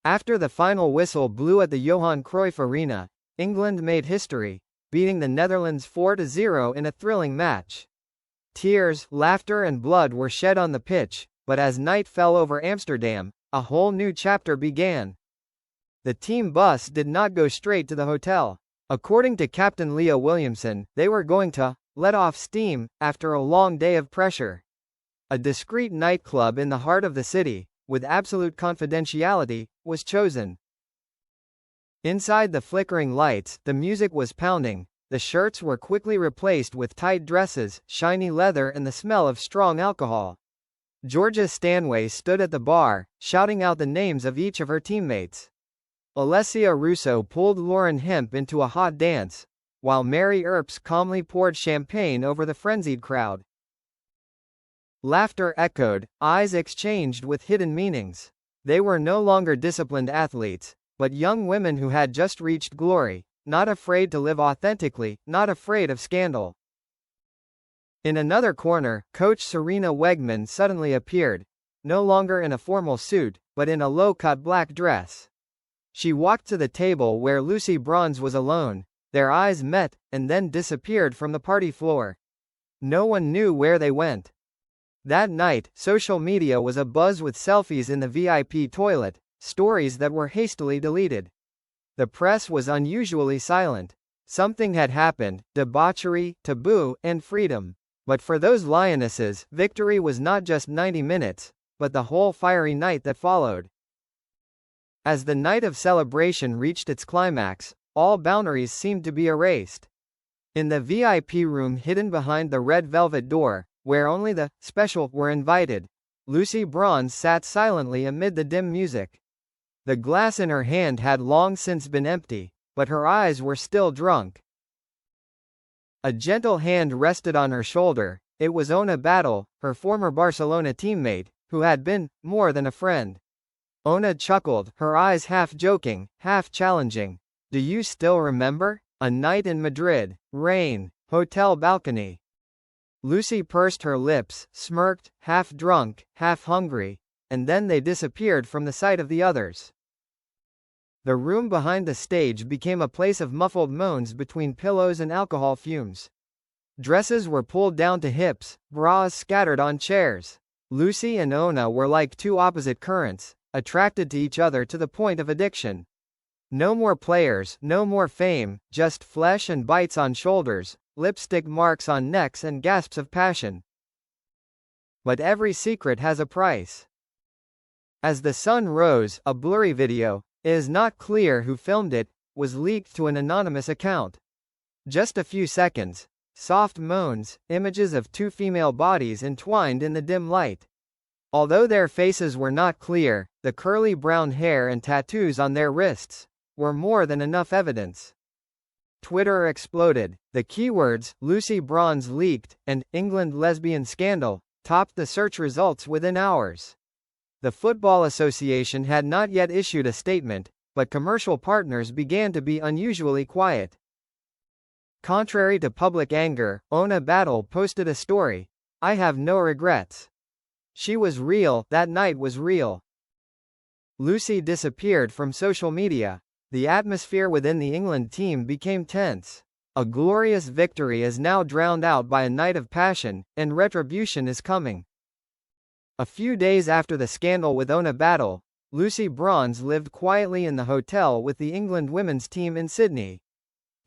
After the final whistle blew at the Johan Cruyff Arena, England made history, beating the Netherlands 4-0 in a thrilling match. Tears, laughter and blood were shed on the pitch, but as night fell over Amsterdam, a whole new chapter began. The team bus did not go straight to the hotel. According to Captain Leah Williamson, they were going to let off steam after a long day of pressure. A discreet nightclub in the heart of the city, with absolute confidentiality, was chosen. Inside the flickering lights, the music was pounding, the shirts were quickly replaced with tight dresses, shiny leather and the smell of strong alcohol. Georgia Stanway stood at the bar, shouting out the names of each of her teammates. Alessia Russo pulled Lauren Hemp into a hot dance, while Mary Earps calmly poured champagne over the frenzied crowd. Laughter echoed, eyes exchanged with hidden meanings. They were no longer disciplined athletes, but young women who had just reached glory, not afraid to live authentically, not afraid of scandal. In another corner, coach Serena Wegman suddenly appeared, no longer in a formal suit, but in a low-cut black dress. She walked to the table where Lucy Bronze was alone, their eyes met, and then disappeared from the party floor. No one knew where they went. That night, social media was abuzz with selfies in the VIP toilet, stories that were hastily deleted. The press was unusually silent. Something had happened, debauchery, taboo, and freedom. But for those lionesses, victory was not just 90 minutes, but the whole fiery night that followed. As the night of celebration reached its climax, all boundaries seemed to be erased. In the VIP room hidden behind the red velvet door, where only the special were invited, Lucy Bronze sat silently amid the dim music. The glass in her hand had long since been empty, but her eyes were still drunk. A gentle hand rested on her shoulder. It was Ona Batlle, her former Barcelona teammate, who had been more than a friend. Ona chuckled, her eyes half joking, half challenging. "Do you still remember? A night in Madrid, rain, hotel balcony." Lucy pursed her lips, smirked, half drunk, half hungry, and then they disappeared from the sight of the others. The room behind the stage became a place of muffled moans between pillows and alcohol fumes. Dresses were pulled down to hips, bras scattered on chairs. Lucy and Ona were like two opposite currents, attracted to each other to the point of addiction. No more players, no more fame, just flesh and bites on shoulders, lipstick marks on necks and gasps of passion. But every secret has a price. As the sun rose, a blurry video, it is not clear who filmed it, was leaked to an anonymous account. Just a few seconds. Soft moans, images of two female bodies entwined in the dim light. Although their faces were not clear, the curly brown hair and tattoos on their wrists were more than enough evidence. Twitter exploded. The keywords, Lucy Bronze leaked, and England lesbian scandal, topped the search results within hours. The Football Association had not yet issued a statement, but commercial partners began to be unusually quiet. Contrary to public anger, Ona Batlle posted a story. "I have no regrets." She was real, that night was real. Lucy disappeared from social media. The atmosphere within the England team became tense. A glorious victory is now drowned out by a night of passion, and retribution is coming. A few days after the scandal with Ona Batlle, Lucy Bronze lived quietly in the hotel with the England women's team in Sydney.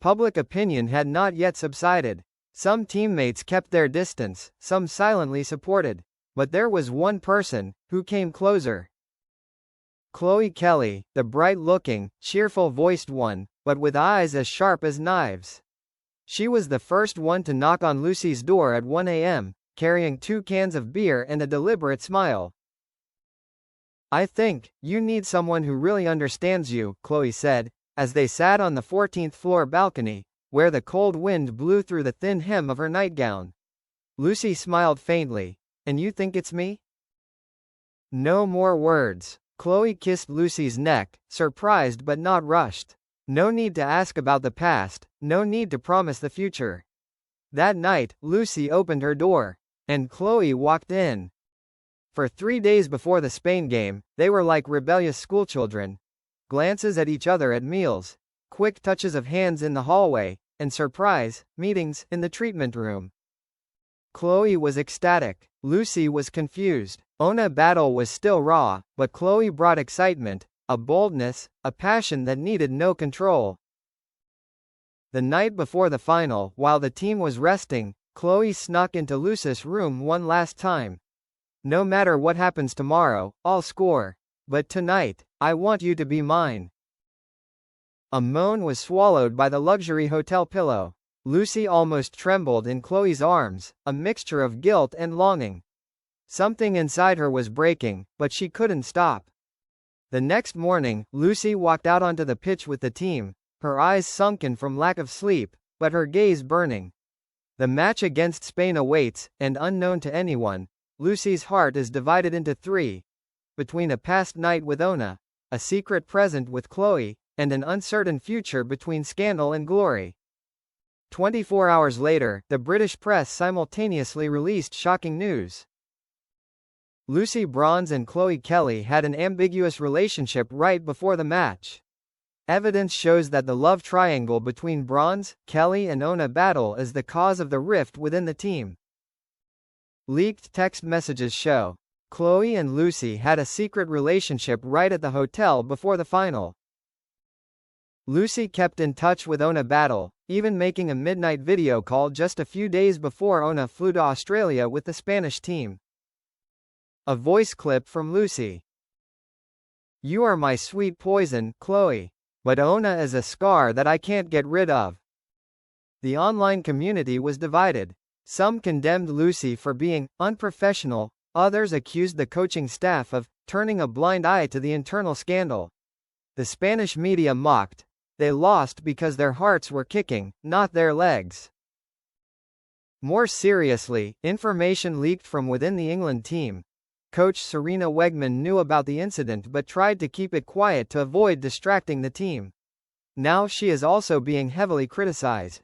Public opinion had not yet subsided. Some teammates kept their distance, some silently supported. But there was one person who came closer. Chloe Kelly, the bright-looking, cheerful-voiced one, but with eyes as sharp as knives. She was the first one to knock on Lucy's door at 1 a.m., carrying 2 cans of beer and a deliberate smile. "I think you need someone who really understands you," Chloe said, as they sat on the 14th floor balcony, where the cold wind blew through the thin hem of her nightgown. Lucy smiled faintly. "And you think it's me?" No more words. Chloe kissed Lucy's neck, surprised but not rushed. No need to ask about the past, no need to promise the future. That night, Lucy opened her door, and Chloe walked in. For 3 days before the Spain game, they were like rebellious schoolchildren, glances at each other at meals, quick touches of hands in the hallway, and surprise meetings in the treatment room. Chloe was ecstatic. Lucy was confused. Ona Batlle was still raw, but Chloe brought excitement, a boldness, a passion that needed no control. The night before the final, while the team was resting, Chloe snuck into Lucy's room one last time. No matter what happens tomorrow, I'll score. But tonight, I want you to be mine. A moan was swallowed by the luxury hotel pillow. Lucy almost trembled in Chloe's arms, a mixture of guilt and longing. Something inside her was breaking, but she couldn't stop. The next morning, Lucy walked out onto the pitch with the team, her eyes sunken from lack of sleep, but her gaze burning. The match against Spain awaits, and unknown to anyone, Lucy's heart is divided into three. Between a past night with Ona, a secret present with Chloe, and an uncertain future between scandal and glory. 24 hours later, the British press simultaneously released shocking news. Lucy Bronze and Chloe Kelly had an ambiguous relationship right before the match. Evidence shows that the love triangle between Bronze, Kelly and Ona Batlle is the cause of the rift within the team. Leaked text messages show Chloe and Lucy had a secret relationship right at the hotel before the final. Lucy kept in touch with Ona Batlle, even making a midnight video call just a few days before Ona flew to Australia with the Spanish team. A voice clip from Lucy. "You are my sweet poison, Chloe. But Ona is a scar that I can't get rid of." The online community was divided. Some condemned Lucy for being unprofessional, others accused the coaching staff of turning a blind eye to the internal scandal. The Spanish media mocked. They lost because their hearts were kicking, not their legs. More seriously, information leaked from within the England team. Coach Sarina Wiegman knew about the incident but tried to keep it quiet to avoid distracting the team. Now she is also being heavily criticized.